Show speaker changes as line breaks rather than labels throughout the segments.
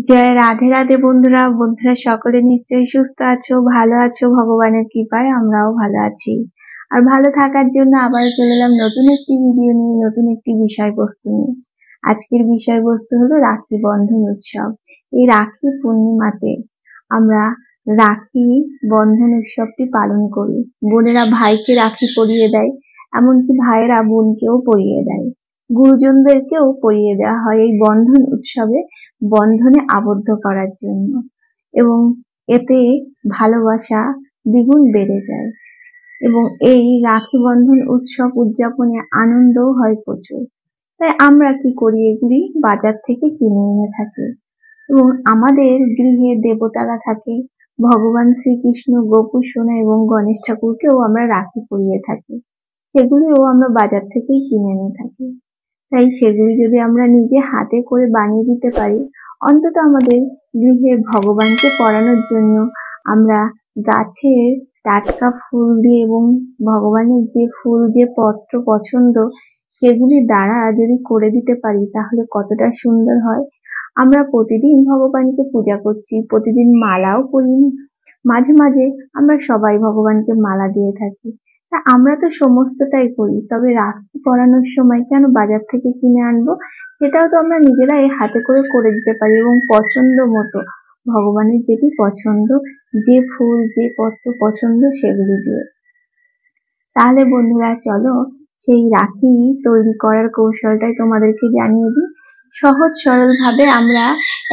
জয় রাধে রাধে বন্ধুরা। সকলে নিশ্চয়ই সুস্থ আছো, ভালো আছো, ভগবানের কৃপায় আমরাও ভালো আছি। আর ভালো থাকার জন্য আবার চলে এলাম নতুন একটি ভিডিও নিয়ে, নতুন একটি বিষয়বস্তু নিয়ে। আজকের বিষয়বস্তু হলো রাখি বন্ধন উৎসব। এই রাখি পূর্ণিমাতে আমরা রাখি বন্ধন উৎসবটি পালন করি। বোনেরা ভাইকে রাখি পরিয়ে দেয়, এমনকি ভাইয়েরা বোনকেও পরিয়ে দেয়, গুরুজনদেরকেও পরিয়ে দেওয়া হয় এই বন্ধন উৎসবে, বন্ধনে আবদ্ধ করার জন্য। এবং এতে ভালোবাসা দ্বিগুণ বেড়ে যায়। এবং এই রাখি বন্ধন উৎসব উদযাপনে আনন্দও হয় প্রচুর। তাই আমরা কি করি, এগুলি বাজার থেকে কিনে এনে থাকি। এবং আমাদের গৃহে দেবতারা থাকে, ভগবান শ্রীকৃষ্ণ, গোপু সোনা এবং গণেশ ঠাকুরকেও আমরা রাখি পরিয়ে থাকি। সেগুলিও আমরা বাজার থেকেই কিনে এনে থাকি। তাই সেগুলি যদি আমরা নিজে হাতে করে বানিয়ে দিতে পারি, অন্তত আমাদের গৃহে ভগবানকে পরানোর জন্য আমরা গাছের টাটকা ফুল দিয়ে এবং ভগবানের যে ফুল, যে পত্র পছন্দ, সেগুলি দ্বারা যদি করে দিতে পারি তাহলে কতটা সুন্দর হয়। আমরা প্রতিদিন ভগবানকে পূজা করছি, প্রতিদিন মালাও পরি, মাঝে মাঝে আমরা সবাই ভগবানকে মালা দিয়ে থাকি। তা আমরা তো সমস্তটাই করি, তবে রাখি পরানোর সময় কেন বাজার থেকে কিনে আনবো? সেটাও তো আমরা নিজেরাই হাতে করে করে দিতে পারি এবং পছন্দ মতো ভগবানের যেটি পছন্দ, যে ফুল যে পত্র পছন্দ সেগুলি দিয়ে। তাহলে বন্ধুরা চলো সেই রাখি তৈরি করার কৌশলটাই তোমাদেরকে জানিয়ে দিই। সহজ সরল ভাবে আমরা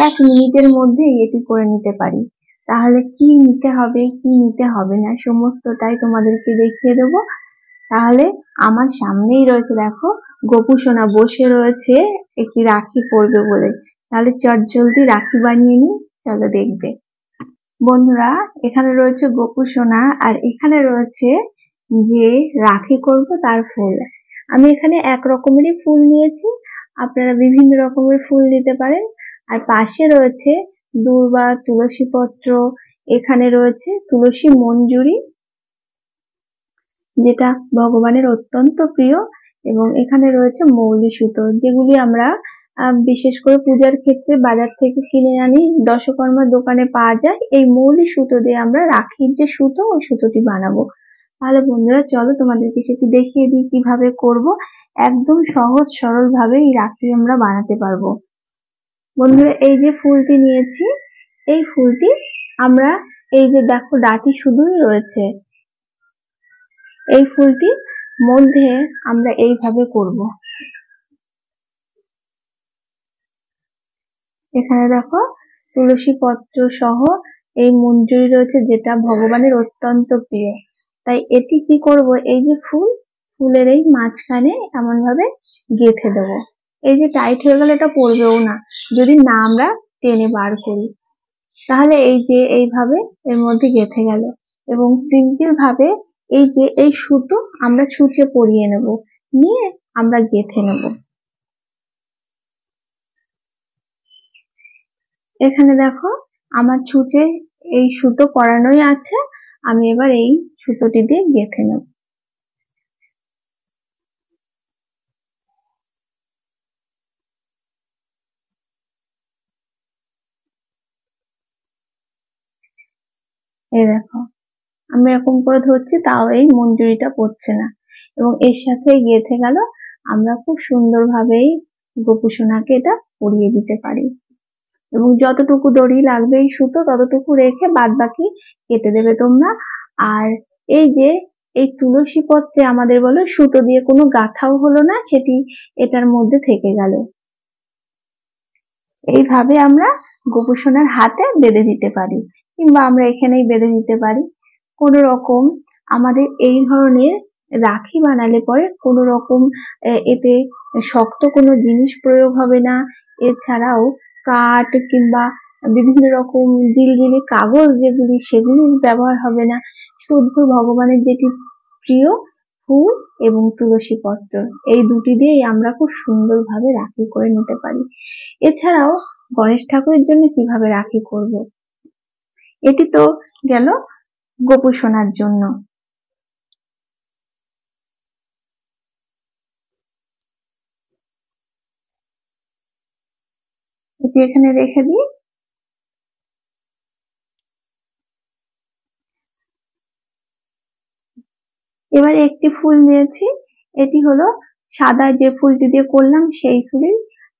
1 মিনিটের মধ্যেই এটি করে নিতে পারি। তাহলে কি নিতে হবে কি নিতে হবে না সমস্তটাই তোমাদেরকে দেখিয়ে দেবো। তাহলে আমার সামনেই রয়েছে, দেখো গোপু সোনা বসে রয়েছে একটি রাখি পরবে বলে। তাহলে চটজলদি রাখি বানিয়ে নিই, চলো দেখবে। বন্ধুরা এখানে রয়েছে গোপু সোনা, আর এখানে রয়েছে যে রাখি করব তার ফুল। আমি এখানে এক রকমেরই ফুল নিয়েছি, আপনারা বিভিন্ন রকমের ফুল নিতে পারেন। আর পাশে রয়েছে দূর্বা, তুলসী পত্র, এখানে রয়েছে তুলসী মঞ্জুরি, যেটা ভগবানের অত্যন্ত প্রিয়, এবং এখানে রয়েছে মৌলি সুতো, যেগুলি আমরা বিশেষ করে পূজার ক্ষেত্রে বাজার থেকে কিনে আনি, দশকর্মার দোকানে পাওয়া যায়। এই মৌলি সুতো দিয়ে আমরা রাখির যে সুতো, ওই সুতোটি বানাবো। তাহলে বন্ধুরা চলো তোমাদেরকে সেটি দেখিয়ে দিই কিভাবে করব। একদম সহজ সরল ভাবে এই রাখি আমরা বানাতে পারবো। বন্ধুরা এই যে ফুলটি নিয়েছি, এই ফুলটি আমরা, এই যে দেখো ডাটি শুধুই রয়েছে, এই ফুলটি মধ্যে আমরা এইভাবে করব। এখানে দেখো তুলসী পত্র সহ এই মঞ্জুরি রয়েছে, যেটা ভগবানের অত্যন্ত প্রিয়। তাই এটি কি করব, এই যে ফুল, ফুলের এই মাঝখানে এমন ভাবে গেঁথে দেব। এই যে টাইট হয়ে গেলে এটা পড়বেও না যদি না আমরা টেনে বার করি। তাহলে এই যে এইভাবে এর মধ্যে গেঁথে গেল, এবং সিম্পল ভাবে এই যে এই সুতো আমরা ছুঁচে পরিয়ে নেব, নিয়ে আমরা গেঁথে নেব। এখানে দেখো আমার ছুঁচে এই সুতো পরানোই আছে, আমি এবার এই সুতোটি দিয়ে গেঁথে নেব। এই দেখো আমি এরকম করে ধরছি, তাও এই মঞ্জুরিটা পড়ছে না, এবং এর সাথে গেঁথে গেল। আমরা খুব সুন্দরভাবেই গোপু সোনাকে এটা পরিয়ে দিতে পারি। এবং যতটুকু দড়ি লাগবে এই সুতো ততটুকু রেখে বাদ বাকি কেটে দেবে তোমরা। আর এই যে এই তুলসী পত্রে আমাদের বলো সুতো দিয়ে কোনো গাঁথাও হলো না, সেটি এটার মধ্যে থেকে গেল। এইভাবে আমরা গোপু সোনার হাতে বেঁধে দিতে পারি, কিংবা আমরা এখানেই বেঁধে দিতে পারি। কোন রকম আমাদের এই ধরনের রাখি বানালে পরে কোন রকম এতে শক্ত কোনো জিনিস প্রয়োগ হবে না। এছাড়াও কাঠ কিংবা বিভিন্ন রকম জিলজিলি কাগজ যেগুলি, সেগুলি ব্যবহার হবে না। শুদ্ধ ভগবানের যেটি প্রিয় ফুল এবং তুলসী পত্র, এই দুটি দিয়েই আমরা খুব সুন্দরভাবে রাখি করে নিতে পারি। এছাড়াও গণেশ ঠাকুরের জন্য কিভাবে রাখি করব, এটি তো গেল গোপু সোনার জন্য। এটি এখানে রেখে দিই। এবার একটি ফুল নিয়েছি, এটি হলো সাদা যে ফুলটি দিয়ে করলাম সেই ফুলই।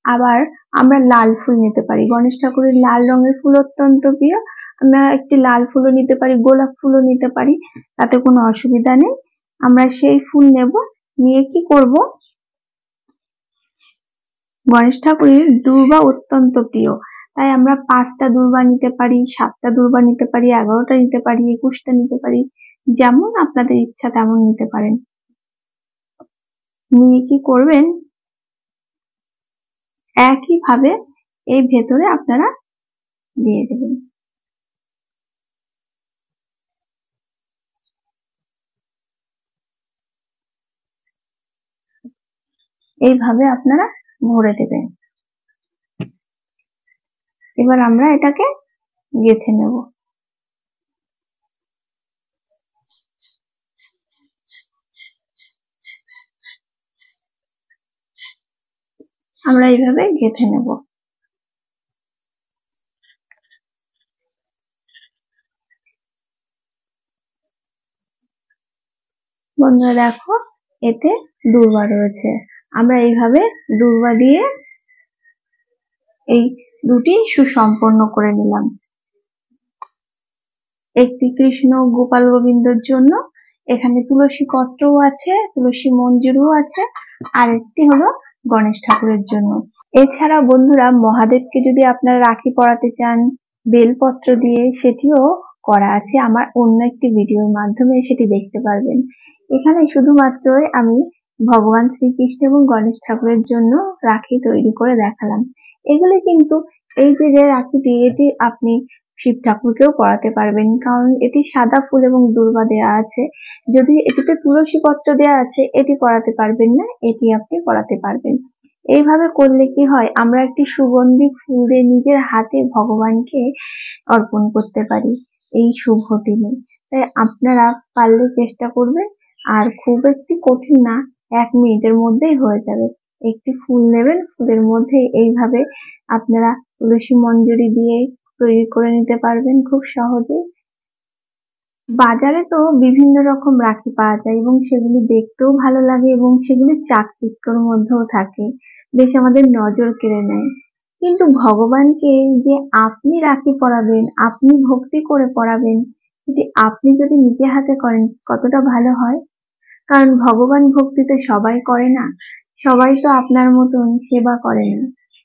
আবার আমরা লাল ফুল নিতে পারি, গণেশ ঠাকুরের লাল রঙের ফুল অত্যন্ত প্রিয়। আমরা একটি লাল ফুলও নিতে পারি, গোলাপ ফুলও নিতে পারি, তাতে কোনো অসুবিধা নেই। আমরা সেই ফুল নেব, নিয়ে কি করব, গণেশ ঠাকুরের দূর্বা অত্যন্ত প্রিয়, তাই আমরা 5টা দূর্বা নিতে পারি, 7টা দূর্বা নিতে পারি, 11টা নিতে পারি, 21টা নিতে পারি, যেমন আপনাদের ইচ্ছা তেমন নিতে পারেন। নিয়ে কি করবেন, একইভাবে এই ভেতরে আপনারা দিয়ে দেবেন। এইভাবে আপনারা ভরে দেবেন। এবার আমরা এটাকে গেঁথে নেব। আমরা এইভাবে গেঁথে নেব। বন্ধুরা দেখো, এতে দূর্বা রয়েছে। আমরা এইভাবে দূর্বা দিয়ে এই দুটি সুসম্পন্ন করে নিলাম। একটি কৃষ্ণ গোপাল গোবিন্দর জন্য, এখানে তুলসী পত্রও আছে, তুলসী মঞ্জুরও আছে, আর একটি হলো গণেশ ঠাকুরের জন্য। এছাড়া বন্ধুরা মহাদেবকে যদি আপনারা রাখি পরাতে চান বেলপত্র দিয়ে, সেটিও করা আছে আমার অন্য একটি ভিডিওর মাধ্যমে, সেটি দেখতে পারবেন। এখানে শুধুমাত্রই আমি ভগবান শ্রীকৃষ্ণ এবং গণেশ ঠাকুরের জন্য রাখি তৈরি করে দেখালাম। এগুলি কিন্তু এই যে রাখিটি, এটি আপনি শিব ঠাকুরকেও পরাতে পারবেন, কারণ এটি সাদা ফুল এবং দূর্বা দেওয়া আছে। যদি এটিতে তুলসী পত্র দেওয়া আছে, এটি পরাতে পারবেন না, এটি আপনি পরাতে পারবেন। এইভাবে করলে কি হয়, আমরা একটি সুগন্ধি ফুল দিয়ে নিজের হাতে ভগবানকে অর্পণ করতে পারি এই শুভ দিনে। তাই আপনারা পারলে চেষ্টা করবেন, আর খুব একটি কঠিন না, 1 মিনিটের মধ্যেই হয়ে যাবে। একটি ফুল নেবেন, ফুলের মধ্যে এইভাবে আপনারা তুলসী মঞ্জুরি দিয়ে তৈরি করে নিতে পারবেন খুব সহজেই। বাজারে তো বিভিন্ন রকম রাখি পাওয়া যায় এবং সেগুলি দেখতেও ভালো লাগে এবং সেগুলি চাকচিক্যর মধ্যেও থাকে, বেশ আমাদের নজর কেড়ে নেয়। কিন্তু ভগবানকে যে আপনি রাখি পরাবেন, আপনি ভক্তি করে পরাবেন, যদি আপনি যদি নিজে হাতে করেন কতটা ভালো হয়। কারণ ভগবান ভক্তি তো সবাই করে না, সবাই তো আপনার মতন সেবা করে না।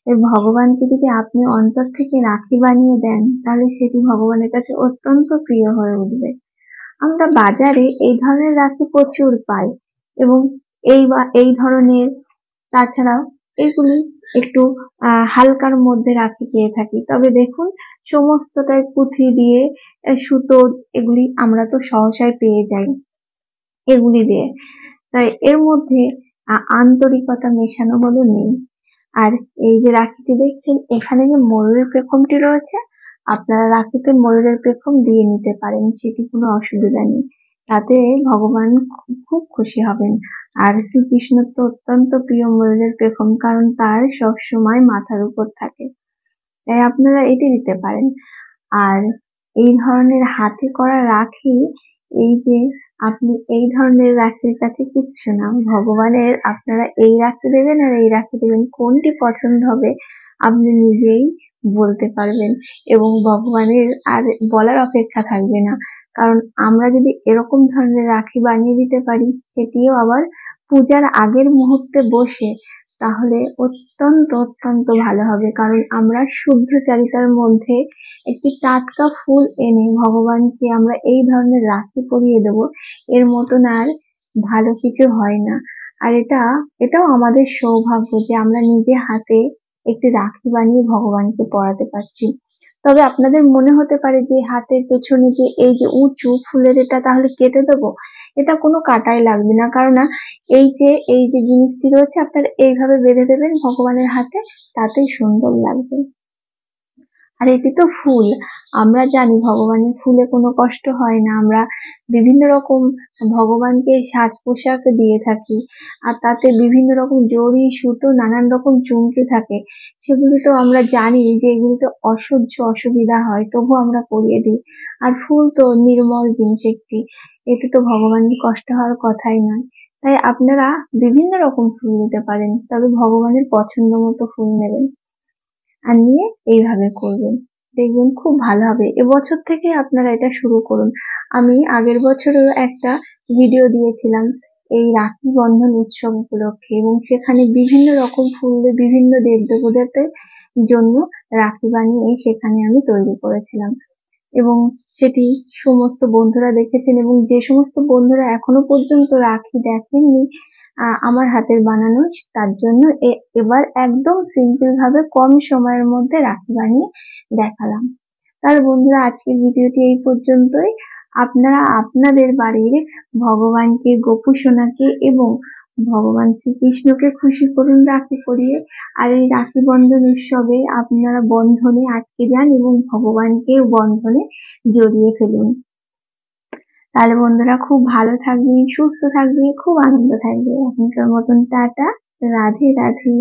এই ভগবানকে যদি আপনি অন্তর থেকে রাখি বানিয়ে দেন, তাহলে সেটি ভগবানের কাছে অত্যন্ত প্রিয় হয়ে উঠবে। আমরা বাজারে এই ধরনের রাখি প্রচুর পাই এবং এই ধরনের, তাছাড়াও এগুলি একটু হালকার মধ্যে রাখি পেয়ে থাকি। তবে দেখুন, সমস্তটাই পুঁথি দিয়ে সুতো, এগুলি আমরা তো সহসাই পেয়ে যাই এগুলি দিয়ে। তাই এর মধ্যে আন্তরিকতা মেশানো বলে নেই। আর এই যে রাখিটি দেখছেন, এখানে যে ময়ূরের পেখমটি রয়েছে, আপনারা রাখিতে ময়ূরের পেখম দিয়ে নিতে পারেন, সেটি কোনো অসুবিধা নেই। তাতে ভগবান খুব খুশি হবেন। আর শ্রীকৃষ্ণ তো অত্যন্ত প্রিয় ময়ূরের পেখম, কারণ তার সব সময় মাথার উপর থাকে, তাই আপনারা এটি দিতে পারেন। আর এই ধরনের হাতে করা রাখি, এই যে আপনি এই ধরনের রাখির কাছে কিচ্ছু না, ভগবানের আপনারা এই রাখি দেবেন আর এই রাখি দেবেন, কোনটি পছন্দ হবে আপনি নিজেই বলতে পারবেন এবং ভগবানের আর বলার অপেক্ষা থাকবে না। কারণ আমরা যদি এরকম ধরনের রাখি বানিয়ে দিতে পারি, সেটিও আবার পূজার আগের মুহূর্তে বসে, তাহলে অত্যন্ত অত্যন্ত ভালো হবে। কারণ আমরা শুদ্ধচারিতার মধ্যে একটি টাটকা ফুল এনে ভগবানকে আমরা এই ধরনের রাখি পরিয়ে দেব, এর মতন আর ভালো কিছু হয় না। আর এটাও আমাদের সৌভাগ্য যে আমরা নিজে হাতে একটি রাখি বানিয়ে ভগবানকে পরাতে পারছি। তবে আপনাদের মনে হতে পারে যে হাতের পেছনে যে এই যে উঁচু ফুলের, এটা তাহলে কেটে দেবো। এটা কোনো কাটাই লাগবে না, কারণ এই যে জিনিসটি রয়েছে, আপনারা এইভাবে বেঁধে দেবেন ভগবানের হাতে, তাতেই সুন্দর লাগবে। আর এটি তো ফুল, আমরা জানি ভগবানের ফুলে কোনো কষ্ট হয় না। আমরা বিভিন্ন রকম ভগবানকে সাজ পোশাক দিয়ে থাকি, আর তাতে বিভিন্ন রকম জড়ি সুতো নানান রকম চুমকি থাকে, সেগুলি তো আমরা জানি যে এগুলিতে অসহ্য অসুবিধা হয়, তবু আমরা পরিয়ে দিই। আর ফুল তো নির্মল জিনিস একটি, এতে তো ভগবানের কষ্ট হওয়ার কথাই নয়। তাই আপনারা বিভিন্ন রকম ফুল নিতে পারেন, তবে ভগবানের পছন্দ মতো ফুল নেবেন আর নিয়ে এইভাবে করবেন, দেখবেন খুব ভালো হবে। এবছর থেকে আপনারা এটা শুরু করুন। আমি আগের বছরেও একটা ভিডিও দিয়েছিলাম এই রাখি বন্ধন উৎসব উপলক্ষে, এবং সেখানে বিভিন্ন রকম ফুল দিয়ে বিভিন্ন দেব দেবতাদের জন্য রাখি বানিয়ে সেখানে আমি তৈরি করেছিলাম, এবং সেটি সমস্ত বন্ধুরা দেখেছেন। এবং যে সমস্ত বন্ধুরা এখনো পর্যন্ত রাখি দেখেননি আমার হাতের বানানো, তার জন্য এবার একদম সিম্পল ভাবে কম সময়ের মধ্যে রাখি বানিয়ে দেখালাম। তাহলে বন্ধুরা, আজকের ভিডিওটি এই পর্যন্তই। আপনারা আপনাদের বাড়ির ভগবানকে, গোপু সোনাকে এবং ভগবান শ্রীকৃষ্ণকে খুশি করুন রাখি পরিয়ে। আর এই রাখি বন্ধন উৎসবে আপনারা বন্ধনে আটকে যান এবং ভগবানকে বন্ধনে জড়িয়ে ফেলুন। তাহলে বন্ধুরা, খুব ভালো থাকবে, সুস্থ থাকবে, খুব আনন্দ থাকবে। এখনকার মতন টাটা, রাধে রাধে।